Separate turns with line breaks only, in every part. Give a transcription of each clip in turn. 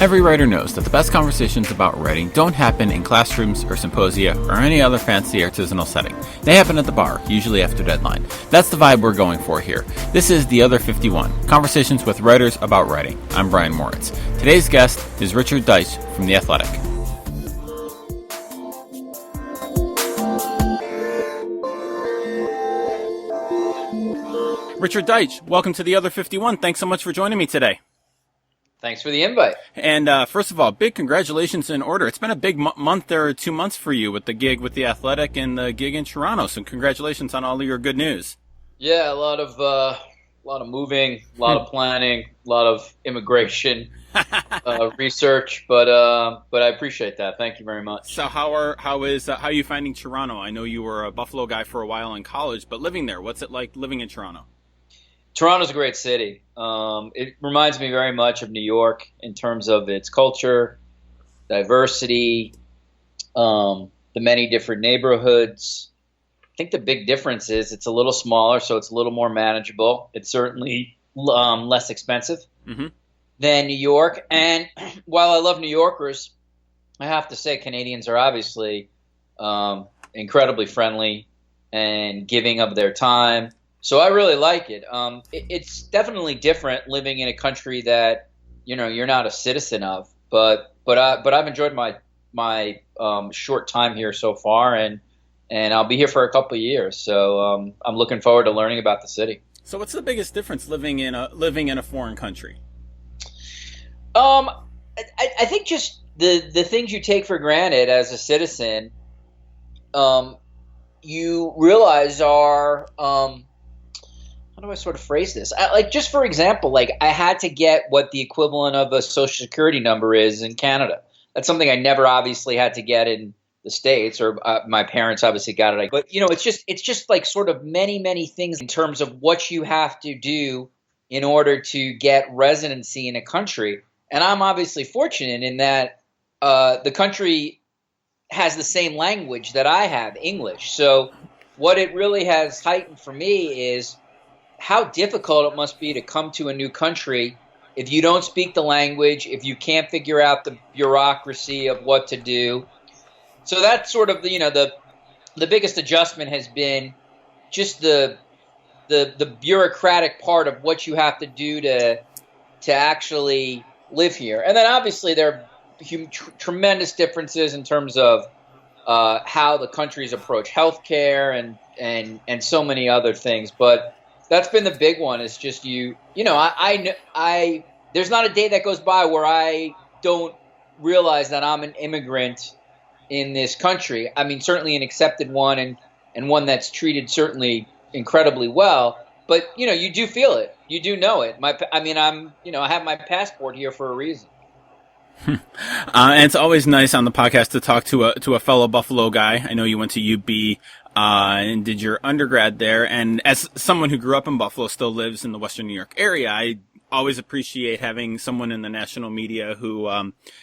Every writer knows that the best conversations about writing don't happen in classrooms or symposia or any other fancy artisanal setting. They happen at the bar, usually after deadline. That's the vibe we're going for here. This is The Other 51, conversations with writers about writing. I'm Brian Moritz. Today's guest is Richard Deitsch from The Athletic. Richard Deitsch, welcome to The Other 51. Thanks so much for joining me today.
Thanks for the invite.
And first of all, big congratulations in order. It's been a big month or 2 months for you with the gig with The Athletic and the gig in Toronto. So congratulations on all of your good news.
Yeah, a lot of moving, a lot of planning, a lot of immigration research, but I appreciate that. Thank you very much.
So how are you finding Toronto? I know you were a Buffalo guy for a while in college, but living there, what's it like living in Toronto?
Toronto's a great city. It reminds me very much of New York in terms of its culture, diversity, the many different neighborhoods. I think the big difference is it's a little smaller, so it's a little more manageable. It's certainly less expensive than New York. And while I love New Yorkers, I have to say Canadians are obviously incredibly friendly and giving of their time. So I really like it. It's definitely different living in a country that you're not a citizen of. But I've enjoyed my short time here so far, and I'll be here for a couple of years. So I'm looking forward to learning about the city.
So what's the biggest difference living in a foreign country?
I think just the things you take for granted as a citizen, you realize are. How do I sort of phrase this? Just for example, I had to get what the equivalent of a Social Security number is in Canada. That's something I never obviously had to get in the States, or my parents obviously got it. But it's just like sort of many things in terms of what you have to do in order to get residency in a country. And I'm obviously fortunate in that the country has the same language that I have, English. So what it really has heightened for me is how difficult it must be to come to a new country if you don't speak the language, if you can't figure out the bureaucracy of what to do. So that's sort of the biggest adjustment has been just the bureaucratic part of what you have to do to actually live here. And then obviously there are tremendous differences in terms of how the countries approach healthcare and so many other things, but that's been the big one. Is just I there's not a day that goes by where I don't realize that I'm an immigrant in this country. I mean, certainly an accepted one and one that's treated certainly incredibly well. But you do feel it. You do know it. I have my passport here for a reason.
And it's always nice on the podcast to talk to a fellow Buffalo guy. I know you went to UB. And did your undergrad there. And as someone who grew up in Buffalo, still lives in the Western New York area, I always appreciate having someone in the national media who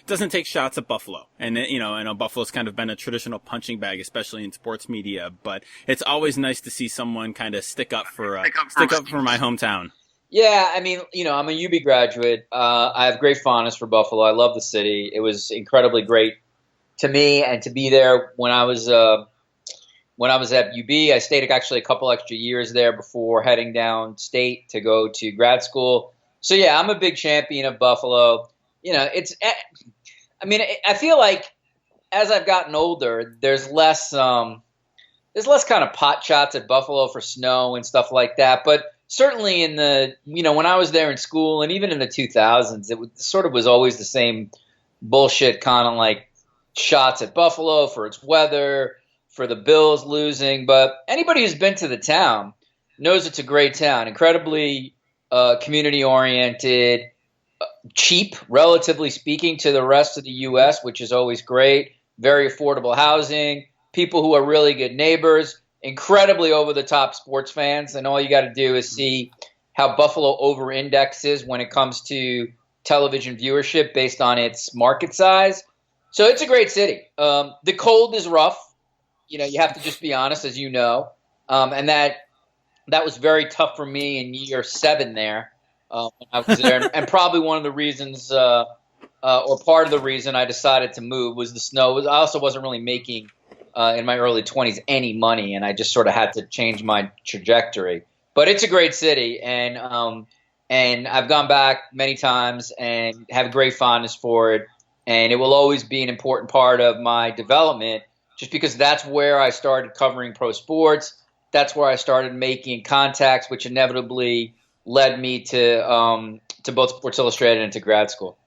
doesn't take shots at Buffalo. And I know Buffalo's kind of been a traditional punching bag, especially in sports media. But it's always nice to see someone kind of stick up for my hometown.
Yeah, I'm a UB graduate. I have great fondness for Buffalo. I love the city. It was incredibly great to me, and to be there when I was at UB. I stayed actually a couple extra years there before heading down state to go to grad school. So yeah, I'm a big champion of Buffalo. I feel like as I've gotten older, there's less kind of pot shots at Buffalo for snow and stuff like that. But certainly in the, when I was there in school and even in the 2000s, it was always the same bullshit kind of like shots at Buffalo for its weather, for the Bills losing. But anybody who's been to the town knows it's a great town, incredibly community-oriented, cheap, relatively speaking, to the rest of the U.S., which is always great, very affordable housing, people who are really good neighbors, incredibly over-the-top sports fans, and all you got to do is see how Buffalo over-indexes when it comes to television viewership based on its market size. So it's a great city. The cold is rough. You have to just be honest, as you know. And that was very tough for me in year 7 there when I was there. And probably one of the reasons or part of the reason I decided to move was the snow. I also wasn't really making in my early 20s any money, and I just sort of had to change my trajectory. But it's a great city, and I've gone back many times and have great fondness for it. And it will always be an important part of my development, just because that's where I started covering pro sports. That's where I started making contacts, which inevitably led me to both Sports Illustrated and to grad school.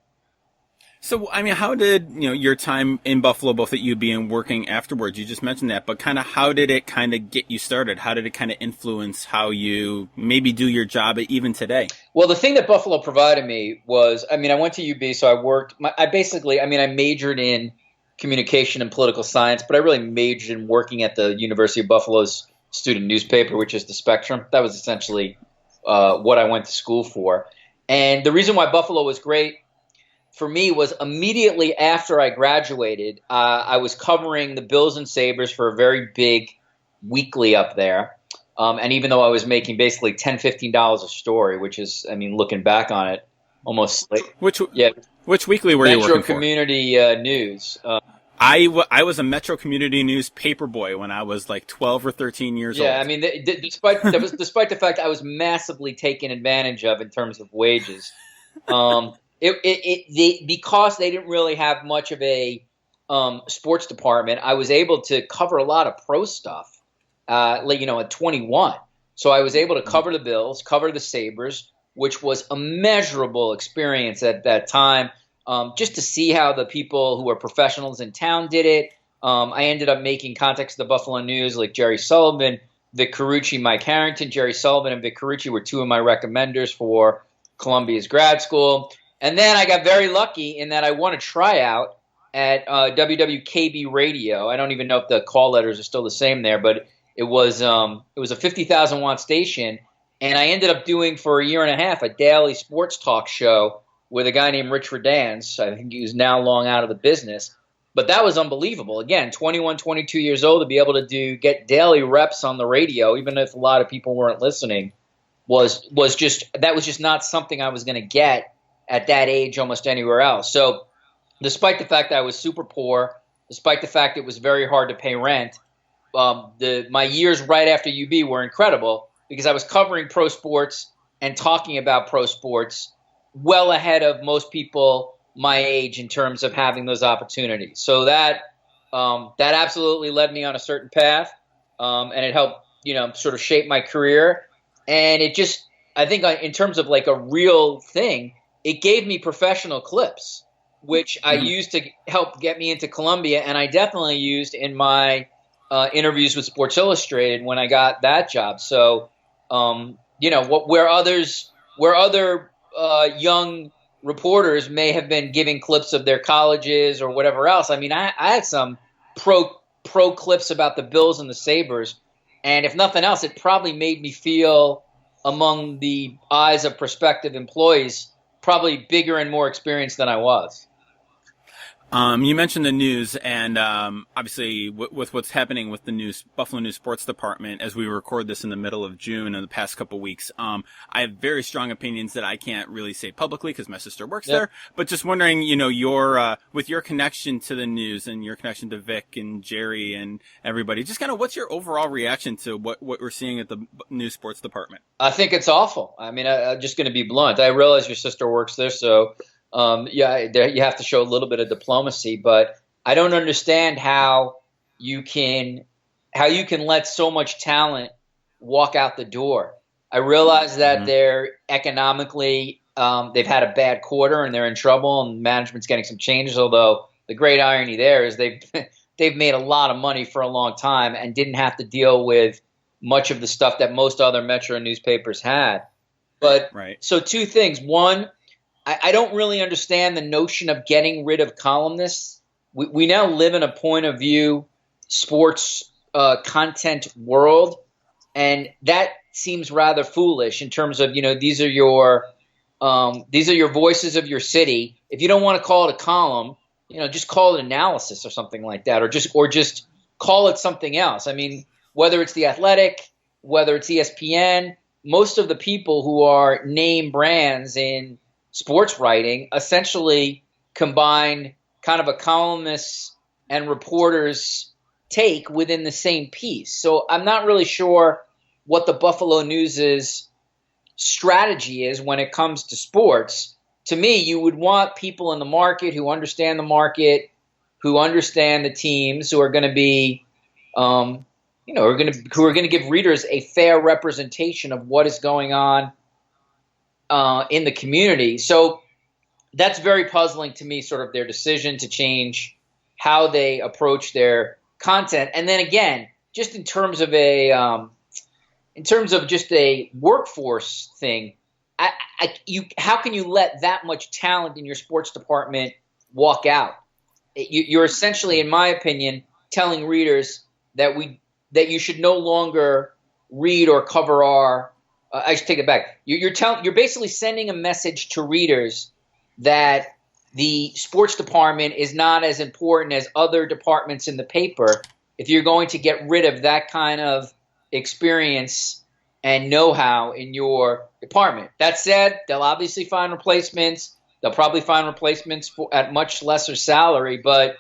So, I mean, how did, your time in Buffalo, both at UB and working afterwards, you just mentioned that, but kind of how did it kind of get you started? How did it kind of influence how you maybe do your job even today?
Well, the thing that Buffalo provided me was, I went to UB, so I majored in communication and political science, but I really majored in working at the University of Buffalo's student newspaper, which is the Spectrum. That was essentially what I went to school for. And the reason why Buffalo was great for me was immediately after I graduated, I was covering the Bills and Sabres for a very big weekly up there. And even though I was making basically $10, $15 a story, which is, looking back on it, almost like,
Which weekly were you working for?
Metro Community News.
I was a Metro Community News paper boy when I was like 12 or 13 years old.
Yeah, despite the fact I was massively taken advantage of in terms of wages. Because they didn't really have much of a sports department, I was able to cover a lot of pro stuff, at 21. So I was able to cover the Bills, cover the Sabres, which was a measurable experience at that time, just to see how the people who are professionals in town did it. I ended up making contacts with the Buffalo News, like Jerry Sullivan, Vic Carucci, Mike Harrington. Jerry Sullivan and Vic Carucci were two of my recommenders for Columbia's grad school. And then I got very lucky in that I won a tryout at WWKB Radio. I don't even know if the call letters are still the same there, but it was a 50,000 watt station, and I ended up doing for a year and a half a daily sports talk show with a guy named Rich Redance. I think he was now long out of the business, but that was unbelievable. Again, 21, 22 years old, to be able to get daily reps on the radio, even if a lot of people weren't listening, was just not something I was going to get at that age almost anywhere else. So despite the fact that I was super poor, despite the fact it was very hard to pay rent, my years right after UB were incredible because I was covering pro sports and talking about pro sports well ahead of most people my age in terms of having those opportunities. So that absolutely led me on a certain path, and it helped sort of shape my career. And it just, I think in terms of like a real thing, it gave me professional clips, which I used to help get me into Columbia, and I definitely used in my interviews with Sports Illustrated when I got that job. So, where other young reporters may have been giving clips of their colleges or whatever else, I had some pro clips about the Bills and the Sabres, and if nothing else, it probably made me feel, among the eyes of prospective employees, probably bigger and more experienced than I was.
You mentioned the news, and obviously with what's happening with the Buffalo News Sports Department, as we record this in the middle of June in the past couple weeks, I have very strong opinions that I can't really say publicly because my sister works there. But just wondering, with your connection to the news and your connection to Vic and Jerry and everybody, just kind of what's your overall reaction to what we're seeing at the News Sports Department?
I think it's awful. I'm just going to be blunt. I realize your sister works there, so. You have to show a little bit of diplomacy, but I don't understand how you can let so much talent walk out the door. I realize that they're economically, they've had a bad quarter and they're in trouble, and management's getting some changes. Although the great irony there is they've made a lot of money for a long time and didn't have to deal with much of the stuff that most other Metro newspapers had. But So two things. One, I don't really understand the notion of getting rid of columnists. We now live in a point of view sports content world, and that seems rather foolish in terms of these are your voices of your city. If you don't want to call it a column, just call it analysis or something like that, or just call it something else. Whether it's The Athletic, whether it's ESPN, most of the people who are name brands in sports writing essentially combine kind of a columnist and reporter's take within the same piece. So I'm not really sure what the Buffalo News's strategy is when it comes to sports. To me, you would want people in the market who understand the market, who understand the teams, who are going to be, who are going to give readers a fair representation of what is going on in the community. So that's very puzzling to me, sort of their decision to change how they approach their content. And then again, just in terms of just a workforce thing, how can you let that much talent in your sports department walk out? You're essentially, in my opinion, telling readers that you should no longer read or cover our. I should take it back. You're basically sending a message to readers that the sports department is not as important as other departments in the paper if you're going to get rid of that kind of experience and know-how in your department. That said, they'll obviously find replacements. They'll probably find replacements at much lesser salary, but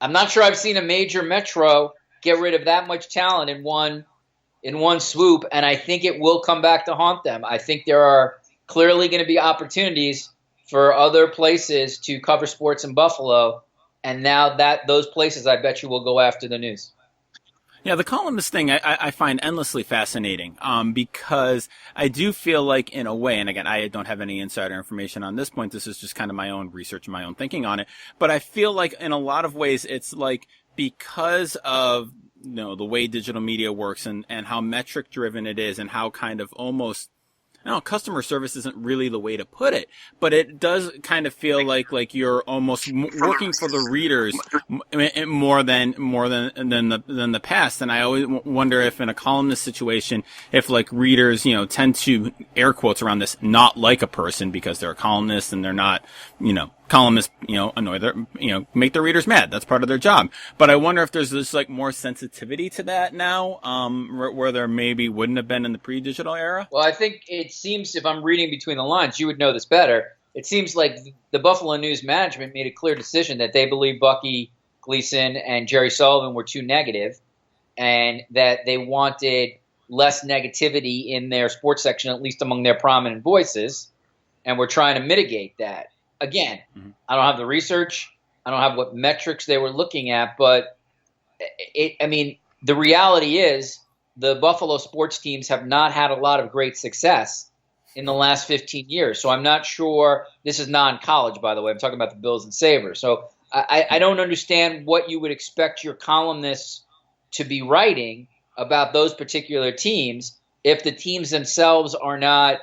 I'm not sure I've seen a major metro get rid of that much talent in one swoop, and I think it will come back to haunt them. I think there are clearly going to be opportunities for other places to cover sports in Buffalo, and now that those places, I bet you, will go after the News.
Yeah, the columnist thing I find endlessly fascinating because I do feel like, in a way, and again, I don't have any insider information on this point. This is just kind of my own research and my own thinking on it. But I feel like in a lot of ways, it's like because of the way digital media works and how metric driven it is and how kind of almost customer service isn't really the way to put it, but it does kind of feel like you're almost working for the readers more than the past. And I always wonder if in a columnist situation, if like readers, tend to air quotes around this, not like a person because they're a columnist and they're not, columnists, annoy their, make their readers mad. That's part of their job. But I wonder if there's this like more sensitivity to that now, where there maybe wouldn't have been in the pre-digital era.
Well, I think it seems, if I'm reading between the lines, you would know this better. It seems like the Buffalo News management made a clear decision that they believe Bucky Gleason and Jerry Sullivan were too negative, and that they wanted less negativity in their sports section, at least among their prominent voices, and we're trying to mitigate that. Again, I don't have the research. I don't have what metrics they were looking at, but the reality is the Buffalo sports teams have not had a lot of great success in the last 15 years. So I'm not sure. This is non-college, by the way. I'm talking about the Bills and Sabres. So I don't understand what you would expect your columnists to be writing about those particular teams if the teams themselves are not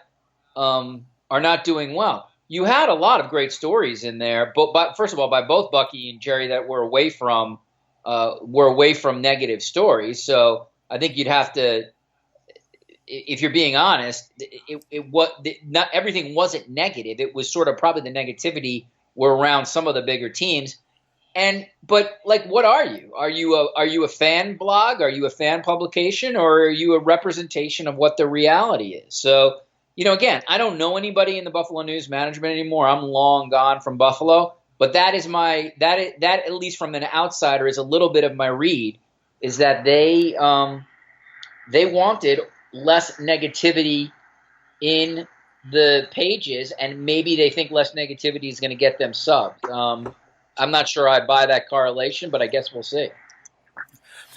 doing well. You had a lot of great stories in there, but first of all, by both Bucky and Jerry that were away from negative stories. So I think you'd have to, if you're being honest, not everything wasn't negative. It was sort of probably the negativity were around some of the bigger teams. But like, what are you? Are you a fan blog? Are you a fan publication, or are you a representation of what the reality is? So, again, I don't know anybody in the Buffalo News management anymore. I'm long gone from Buffalo, but that at least from an outsider is a little bit of my read, is that they wanted less negativity in the pages, and maybe they think less negativity is going to get them subbed. I'm not sure I buy that correlation, but I guess we'll see.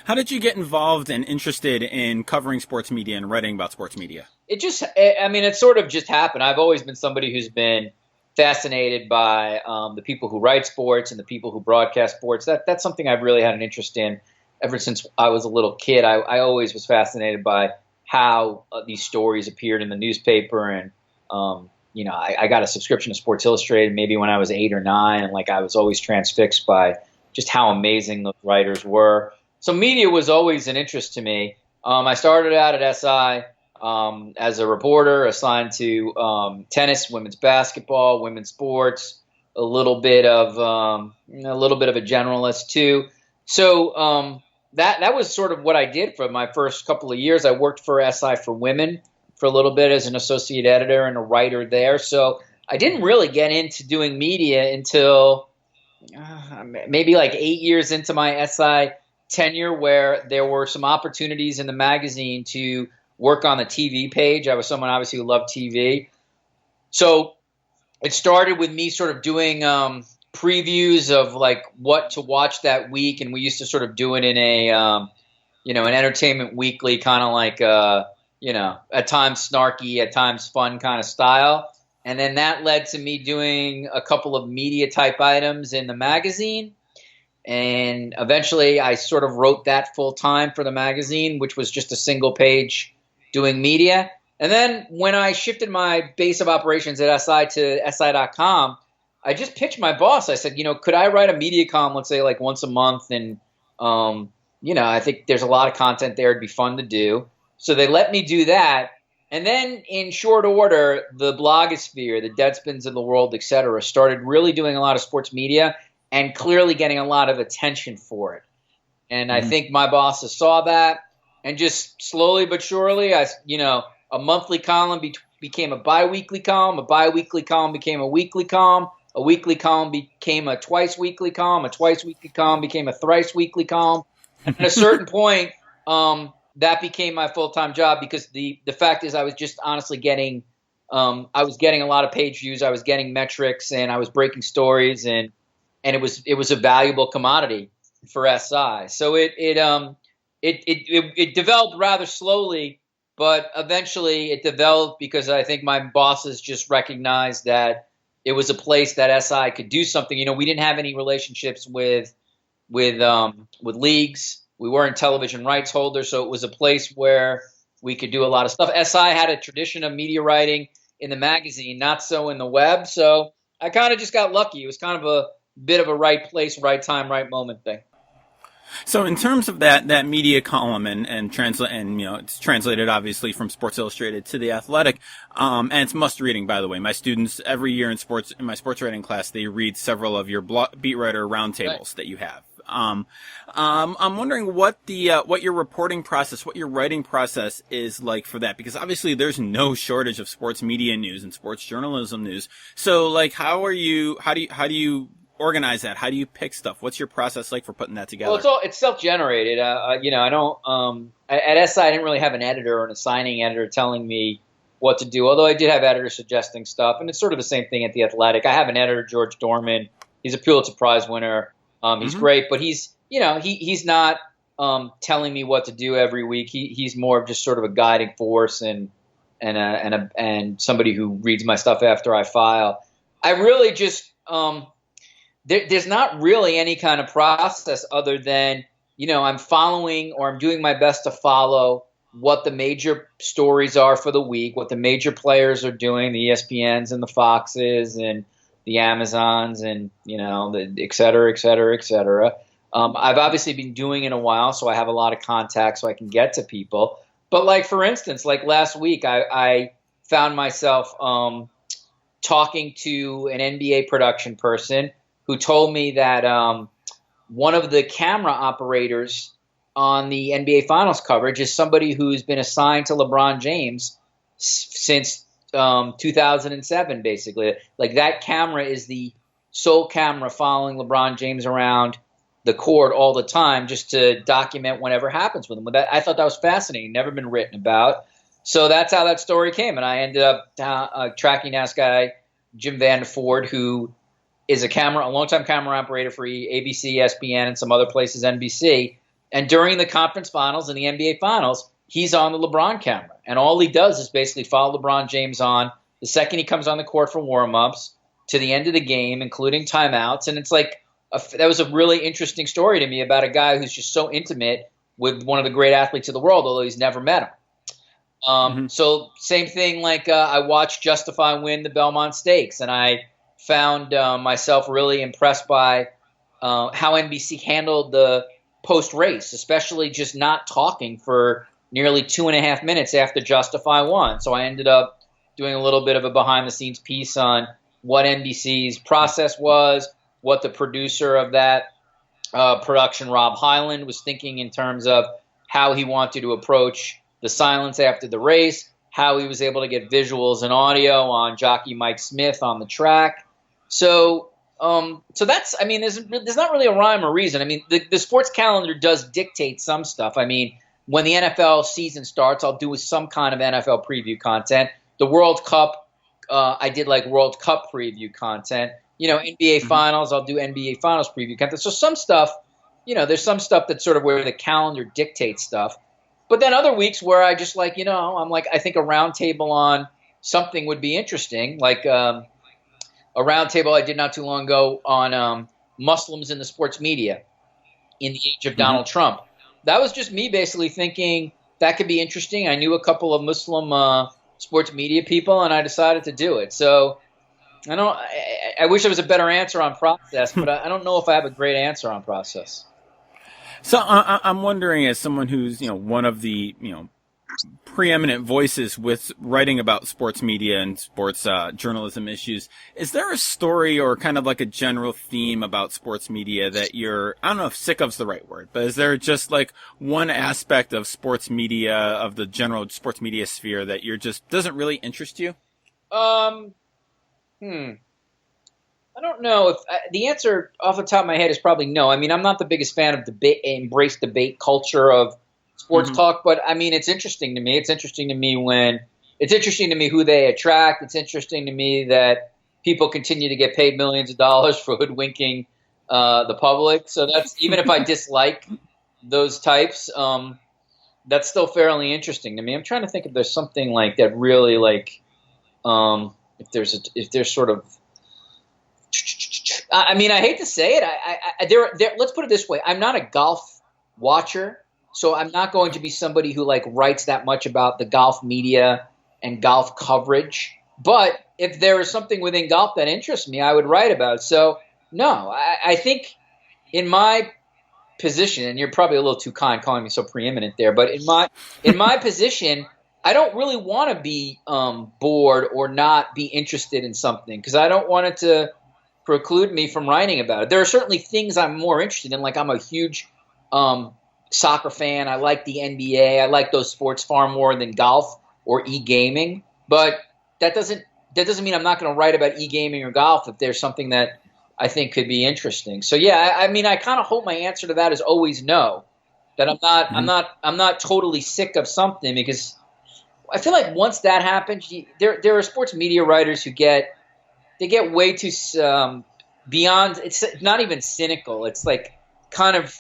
How did you get involved and interested in covering sports media and writing about sports media? It sort of just happened. I've always been somebody who's been fascinated by the people who write sports and the people who broadcast sports. That's something I've really had an interest in ever since I was a little kid. I always was fascinated by how these stories appeared in the newspaper, and I got a subscription to Sports Illustrated maybe when I was 8 or 9, and I was always transfixed by just how amazing those writers were. So media was always an interest to me. I started out at SI as a reporter assigned to tennis, women's basketball, women's sports, a little bit of a generalist too. So that was sort of what I did for my first couple of years. I worked for SI for Women for a little bit as an associate editor and a writer there. So
I didn't really get into doing media until maybe like 8 years into my SI tenure, where there were some opportunities in the magazine to work on the TV page. I was someone obviously who loved TV. So it started with me sort of doing previews of like what to watch that week. And we used to sort of do it in an Entertainment Weekly kind of like, at times snarky, at times fun kind of style. And then that led to me doing a couple of media type items in the magazine. And eventually I sort of wrote that full time for the magazine, which was just a single page doing media. And then when I shifted my base of operations at SI to SI.com, I just pitched my boss. I said, could I write a media column, let's say like once a month? And, I think there's a lot of content there. It'd be fun to do. So they let me do that. And then in short order, the blogosphere, the Deadspins of the world, et cetera, started really doing a lot of sports media and clearly getting a lot of attention for it. And I think my bosses saw that, and just slowly but surely, a monthly column became a bi-weekly column became a weekly column became a twice-weekly column became a thrice-weekly column. And at a certain point, that became my full-time job, because the fact is I was just honestly getting I was getting a lot of page views, I was getting metrics, and I was breaking stories, and it was a valuable commodity for SI. So it developed rather slowly, but eventually it developed because I think my bosses just recognized that it was a place that SI could do something. We didn't have any relationships with leagues. We weren't television rights holders, so it was a place where we could do a lot of stuff. SI had a tradition of media writing in the magazine, not so in the web. So I kind of just got lucky. It was kind of a bit of a right place, right time, right moment thing.
So in terms of that media column and it's translated obviously from Sports Illustrated to The Athletic, and it's must reading, by the way. My students every year in my sports writing class, they read several of your beat writer roundtables that you have. I'm wondering what your reporting process, what your writing process is like for that, because obviously there's no shortage of sports media news and sports journalism news. So like, how do you organize that? How do you pick stuff? What's your process like for putting that together?
Well, it's self-generated. I don't at SI I didn't really have an editor or an assigning editor telling me what to do. Although I did have editors suggesting stuff, and it's sort of the same thing at The Athletic. I have an editor, George Dorman. He's a Pulitzer Prize winner. He's great, but he's not telling me what to do every week. He's more of just sort of a guiding force and somebody who reads my stuff after I file. I really just there's not really any kind of process other than I'm following, or I'm doing my best to follow what the major stories are for the week, what the major players are doing, the ESPNs and the Foxes and the Amazons and, the et cetera, et cetera, et cetera. I've obviously been doing it a while, so I have a lot of contacts so I can get to people. But like, for instance, like last week, I found myself talking to an NBA production person who told me that one of the camera operators on the NBA Finals coverage is somebody who's been assigned to LeBron James since 2007, basically. Like, that camera is the sole camera following LeBron James around the court all the time, just to document whatever happens with him. I thought that was fascinating, never been written about. So that's how that story came, and I ended up tracking this guy, Jim Vanderford, who is a longtime camera operator for ABC, ESPN, and some other places, NBC. And during the conference finals and the NBA Finals, he's on the LeBron camera. And all he does is basically follow LeBron James on the second he comes on the court for warm-ups to the end of the game, including timeouts. And it's like, that was a really interesting story to me about a guy who's just so intimate with one of the great athletes of the world, although he's never met him. So same thing, like I watched Justify win the Belmont Stakes, and I found myself really impressed by how NBC handled the post-race, especially just not talking for nearly 2.5 minutes after Justify won. So I ended up doing a little bit of a behind-the-scenes piece on what NBC's process was, what the producer of that production, Rob Hyland, was thinking in terms of how he wanted to approach the silence after the race, how he was able to get visuals and audio on jockey Mike Smith on the track. So that's, I mean, there's not really a rhyme or reason. I mean, the sports calendar does dictate some stuff. I mean, when the NFL season starts, I'll do some kind of NFL preview content. The World Cup, I did like World Cup preview content. NBA Finals, I'll do NBA Finals preview content. So some stuff, there's some stuff that's sort of where the calendar dictates stuff. But then other weeks where I just like, I'm like, I think a roundtable on something would be interesting. Like a roundtable I did not too long ago on Muslims in the sports media in the age of Donald Trump. That was just me basically thinking that could be interesting. I knew a couple of Muslim sports media people, and I decided to do it. So I wish there was a better answer on process, but I don't know if I have a great answer on process.
So I'm wondering, as someone who's one of the preeminent voices with writing about sports media and sports journalism issues, is there a story or kind of like a general theme about sports media that you're, I don't know if sick of's the right word, but is there just like one aspect of sports media, of the general sports media sphere, that you're just doesn't really interest you?
I don't know if the answer off the top of my head is probably no. I mean, I'm not the biggest fan of embrace debate culture of sports talk, but I mean, it's interesting to me. It's interesting to me who they attract. It's interesting to me that people continue to get paid millions of dollars for hoodwinking the public. So that's, even if I dislike those types, that's still fairly interesting to me. I'm trying to think if there's something like that really like, if there's sort of, I mean, I hate to say it. Let's put it this way. I'm not a golf watcher, so I'm not going to be somebody who like writes that much about the golf media and golf coverage. But if there is something within golf that interests me, I would write about it. So no, I think in my position, and you're probably a little too kind calling me so preeminent there, but in my position, I don't really want to be bored or not be interested in something, because I don't want it to preclude me from writing about it. There are certainly things I'm more interested in. Like, I'm a huge soccer fan. I like the NBA. I like those sports far more than golf or e-gaming. But that doesn't mean I'm not going to write about e-gaming or golf if there's something that I think could be interesting. So yeah, I mean, I kind of hope my answer to that is always no. That I'm not totally sick of something, because I feel like once that happens, there are sports media writers who get way too beyond. It's not even cynical. It's like kind of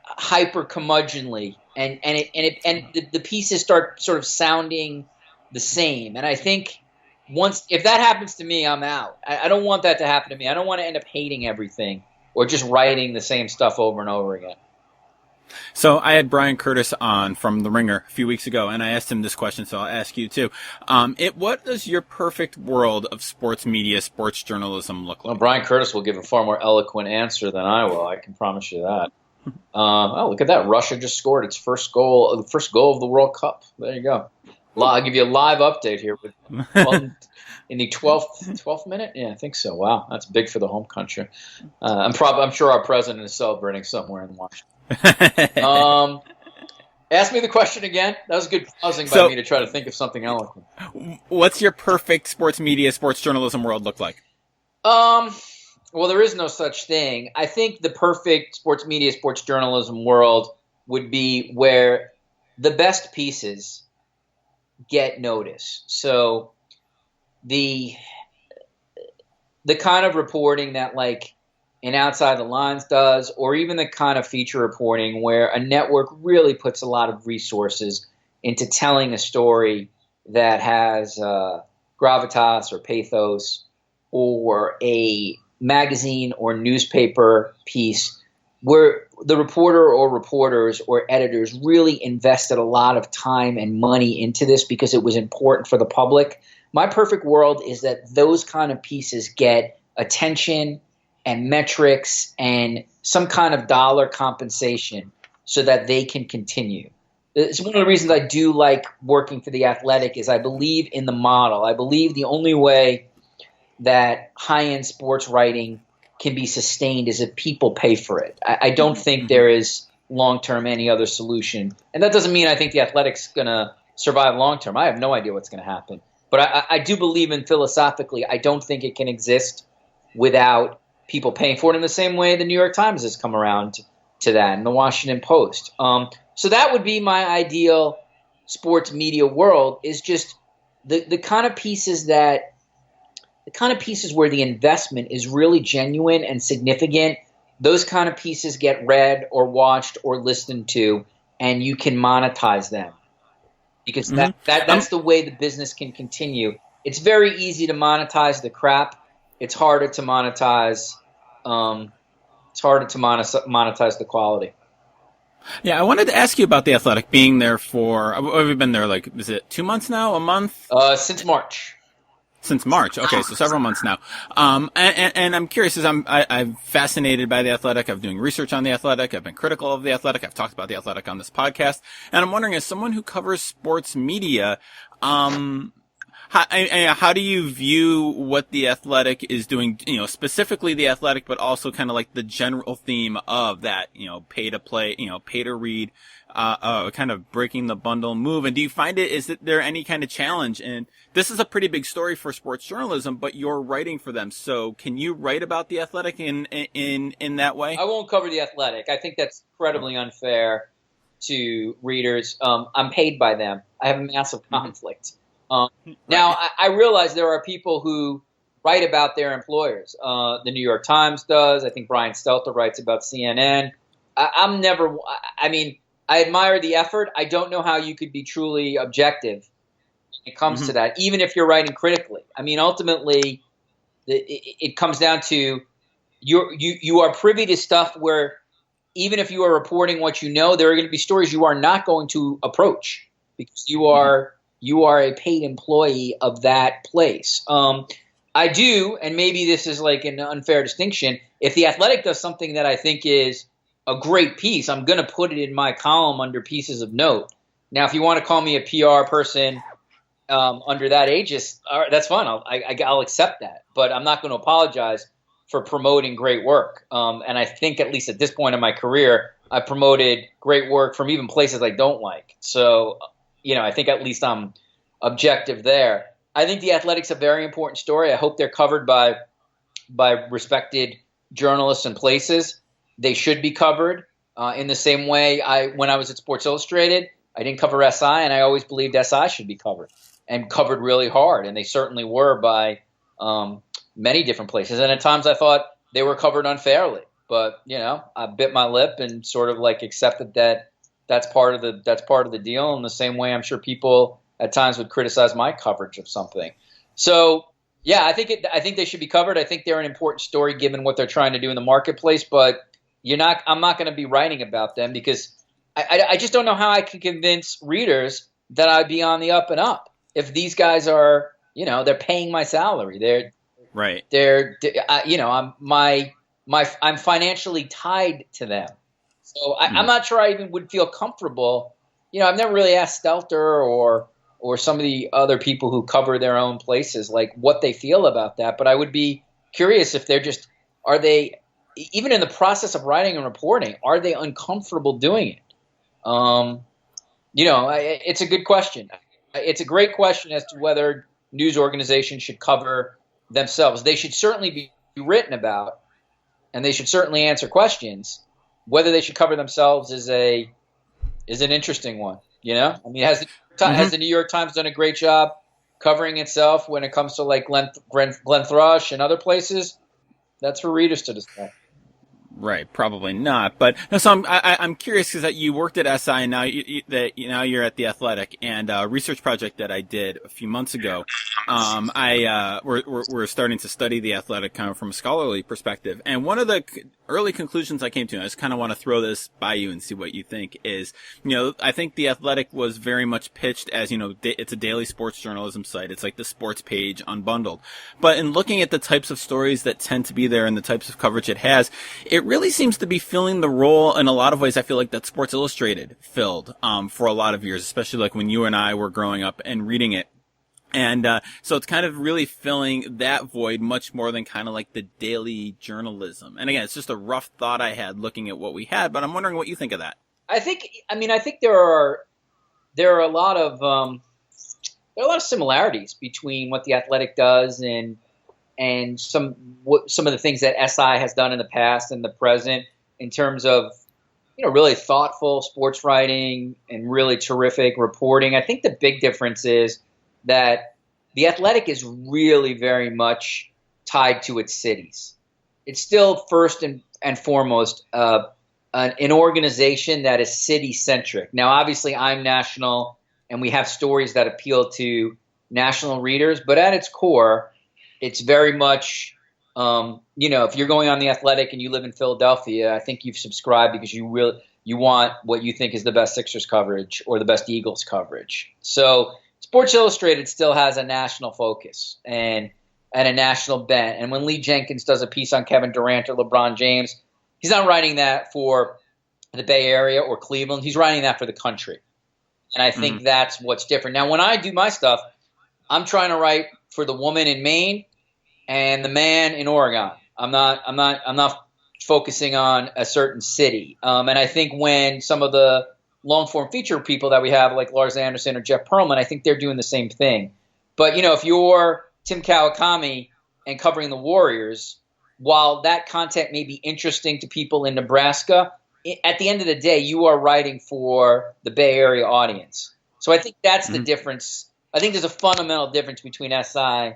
hyper curmudgeonly, and the pieces start sort of sounding the same. And I think if that happens to me, I'm out. I don't want that to happen to me. I don't want to end up hating everything or just writing the same stuff over and over again.
So I had Brian Curtis on from The Ringer a few weeks ago, and I asked him this question, so I'll ask you too. What does your perfect world of sports media, sports journalism look like?
Well, Brian Curtis will give a far more eloquent answer than I will. I can promise you that. Look at that. Russia just scored its first goal of the World Cup. There you go. I'll give you a live update here. In the 12th minute? Yeah, I think so. Wow, that's big for the home country. I'm sure our president is celebrating somewhere in Washington. Ask me the question again. That was good pausing by me to try to think of something eloquent.
What's your perfect sports media, sports journalism world look like?
Well, there is no such thing. I think the perfect sports media, sports journalism world would be where the best pieces get notice. So the kind of reporting that like an Outside the Lines does, or even the kind of feature reporting where a network really puts a lot of resources into telling a story that has gravitas or pathos, or a magazine or newspaper piece where the reporter or reporters or editors really invested a lot of time and money into this because it was important for the public. My perfect world is that those kind of pieces get attention and metrics and some kind of dollar compensation so that they can continue. It's one of the reasons I do like working for The Athletic is I believe in the model. I believe the only way that high-end sports writing can be sustained is if people pay for it. I don't think there is long-term any other solution. And that doesn't mean I think The Athletic's going to survive long term. I have no idea what's going to happen. But I do believe in philosophically, I don't think it can exist without people paying for it in the same way the New York Times has come around to that, and the Washington Post. So that would be my ideal sports media world, is just the kind of pieces where the investment is really genuine and significant. Those kind of pieces get read or watched or listened to, and you can monetize them, because that's the way the business can continue. It's very easy to monetize the crap. It's harder to monetize. Monetize the quality.
Yeah, I wanted to ask you about The Athletic being there for. Have you been there? Like, is it 2 months now? A month?
Since March.
Since March. Okay, so several months now. And I'm curious, as I'm fascinated by The Athletic. I've been doing research on The Athletic. I've been critical of The Athletic. I've talked about The Athletic on this podcast. And I'm wondering, as someone who covers sports media, how do you view what The Athletic is doing, specifically The Athletic, but also kind of like the general theme of that, pay to play, pay to read, kind of breaking the bundle move? And do you find is there any kind of challenge? And this is a pretty big story for sports journalism, but you're writing for them. So can you write about The Athletic in that way?
I won't cover The Athletic. I think that's incredibly unfair to readers. I'm paid by them. I have a massive conflict. Now, I realize there are people who write about their employers. The New York Times does. I think Brian Stelter writes about CNN. I admire the effort. I don't know how you could be truly objective when it comes to that, even if you're writing critically. I mean, ultimately, it comes down to you are privy to stuff where even if you are reporting what you know, there are going to be stories you are not going to approach because you are a paid employee of that place. I do, and maybe this is like an unfair distinction, if The Athletic does something that I think is a great piece, I'm going to put it in my column under pieces of note. Now, if you want to call me a PR person under that aegis, that's fine. I'll accept that. But I'm not going to apologize for promoting great work. And I think at least at this point in my career, I promoted great work from even places I don't like. So, I think at least I'm objective there. I think The Athletic's a very important story. I hope they're covered by respected journalists and places. They should be covered in the same way when I was at Sports Illustrated, I didn't cover SI, and I always believed SI should be covered and covered really hard. And they certainly were by many different places. And at times I thought they were covered unfairly. But, I bit my lip and sort of like accepted that that's part of the deal. In the same way I'm sure people at times would criticize my coverage of something. So, yeah, I think they should be covered. I think they're an important story given what they're trying to do in the marketplace, but I'm not going to be writing about them because I just don't know how I can convince readers that I'd be on the up and up if these guys are, they're paying my salary. They're right. I'm financially tied to them. So I'm not sure I even would feel comfortable. I've never really asked Stelter or some of the other people who cover their own places, like what they feel about that. But I would be curious if are they, even in the process of writing and reporting, are they uncomfortable doing it? It's a good question. It's a great question as to whether news organizations should cover themselves. They should certainly be written about, and they should certainly answer questions. Whether they should cover themselves is an interesting one. Has the New York Times done a great job covering itself when it comes to like Glenn Thrush and other places? That's for readers to decide.
Right, probably not. But no, so I'm curious because that you worked at SI and now you're at The Athletic, and a research project that I did a few months ago. We're starting to study The Athletic kind of from a scholarly perspective, and one of the early conclusions I came to, and I just kind of want to throw this by you and see what you think, is I think The Athletic was very much pitched as it's a daily sports journalism site. It's like the sports page unbundled. But in looking at the types of stories that tend to be there and the types of coverage it has, it really seems to be filling the role in a lot of ways I feel like that Sports Illustrated filled for a lot of years, especially like when you and I were growing up and reading it. And so it's kind of really filling that void much more than kind of like the daily journalism. And again, it's just a rough thought I had looking at what we had, but I'm wondering what you think of that.
I think there are there are a lot of similarities between what the Athletic does and some of the things that SI has done in the past and the present in terms of really thoughtful sports writing and really terrific reporting. I think the big difference is that the Athletic is really very much tied to its cities. It's still first and foremost an organization that is city-centric. Now, obviously, I'm national, and we have stories that appeal to national readers, but at its core, it's very much if you're going on the Athletic and you live in Philadelphia, I think you've subscribed because you want what you think is the best Sixers coverage or the best Eagles coverage. So Sports Illustrated still has a national focus and a national bent. And when Lee Jenkins does a piece on Kevin Durant or LeBron James, he's not writing that for the Bay Area or Cleveland. He's writing that for the country. And I think that's what's different. Now, when I do my stuff, I'm trying to write for the woman in Maine and the man in Oregon. I'm not focusing on a certain city. And I think when some of the long form feature people that we have, like Lars Anderson or Jeff Pearlman, I think they're doing the same thing. But if you're Tim Kawakami and covering the Warriors, while that content may be interesting to people in Nebraska, at the end of the day, you are writing for the Bay Area audience. So I think that's the difference. I think there's a fundamental difference between SI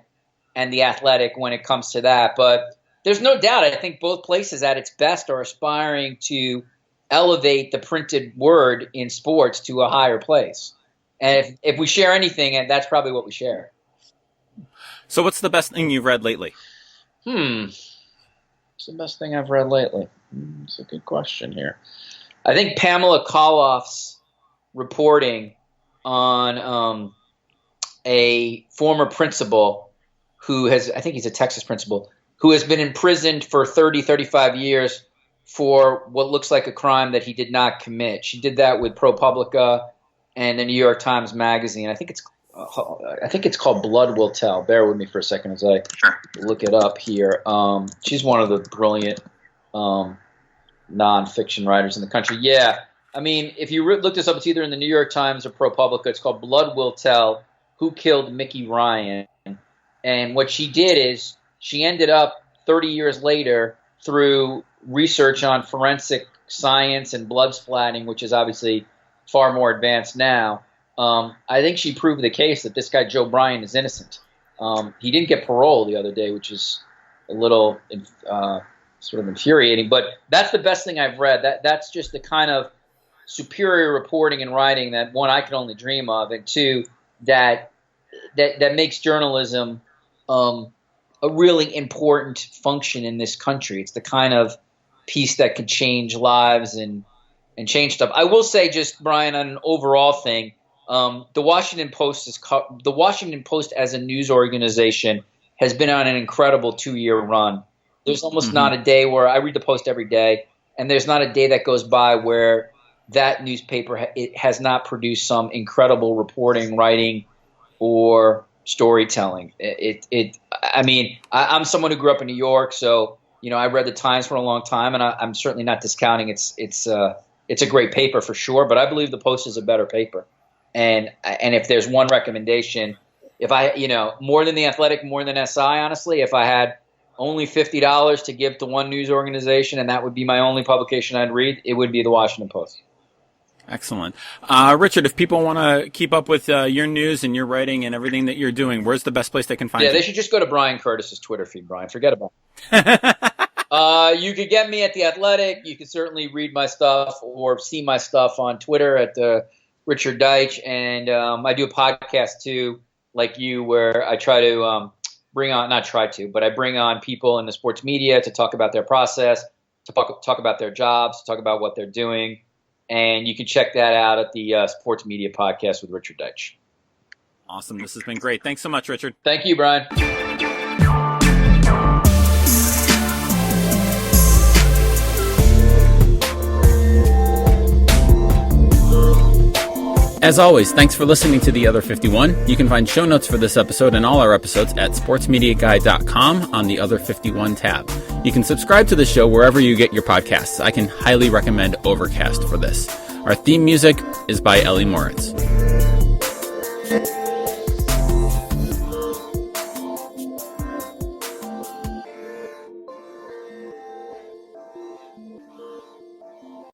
and the Athletic when it comes to that. But there's no doubt, I think both places at its best are aspiring to elevate the printed word in sports to a higher place. And if we share anything, that's probably what we share.
So what's the best thing you've read lately?
What's the best thing I've read lately? That's a good question here. I think Pamela Koloff's reporting on a former principal I think he's a Texas principal, who has been imprisoned for 30, 35 years for what looks like a crime that he did not commit. She did that with ProPublica and the New York Times Magazine. I think it's called Blood Will Tell. Bear with me for a second as I look it up here. She's one of the brilliant nonfiction writers in the country. Yeah, I mean, if you look this up, it's either in the New York Times or ProPublica. It's called Blood Will Tell: Who Killed Mickey Ryan. And what she did is she ended up 30 years later through research on forensic science and blood splatting, which is obviously far more advanced now. I think she proved the case that this guy Joe Bryan is innocent. He didn't get parole the other day, which is a little sort of infuriating. But that's the best thing I've read. That's just the kind of superior reporting and writing that, one, I can only dream of, and two, that makes journalism a really important function in this country. It's the kind of piece that could change lives and change stuff. I will say, just Brian, on an overall thing, the Washington Post as a news organization has been on an incredible 2-year run. There's almost not a day where I read the Post every day, and there's not a day that goes by where that newspaper it has not produced some incredible reporting, writing, or storytelling. I mean, I'm someone who grew up in New York, so I read the Times for a long time, and I'm certainly not discounting it's a great paper for sure. But I believe the Post is a better paper. And if there's one recommendation, if I more than the Athletic, more than SI, honestly, if I had only $50 to give to one news organization, and that would be my only publication I'd read, it would be the Washington Post.
Excellent. Richard, if people want to keep up with your news and your writing and everything that you're doing, where's the best place they can find you?
Yeah, they should just go to Brian Curtis's Twitter feed, Brian. Forget about it. You could get me at The Athletic. You could certainly read my stuff or see my stuff on Twitter at Richard Deitsch. And I do a podcast, too, like you, where I try to bring on people in the sports media to talk about their process, to talk about their jobs, to talk about what they're doing. And you can check that out at the Sports Media Podcast with Richard Deitsch.
Awesome. This has been great. Thanks so much, Richard.
Thank you, Brian.
As always, thanks for listening to The Other 51. You can find show notes for this episode and all our episodes at sportsmediaguide.com on the Other 51 tab. You can subscribe to the show wherever you get your podcasts. I can highly recommend Overcast for this. Our theme music is by Ellie Moritz.
Moritz.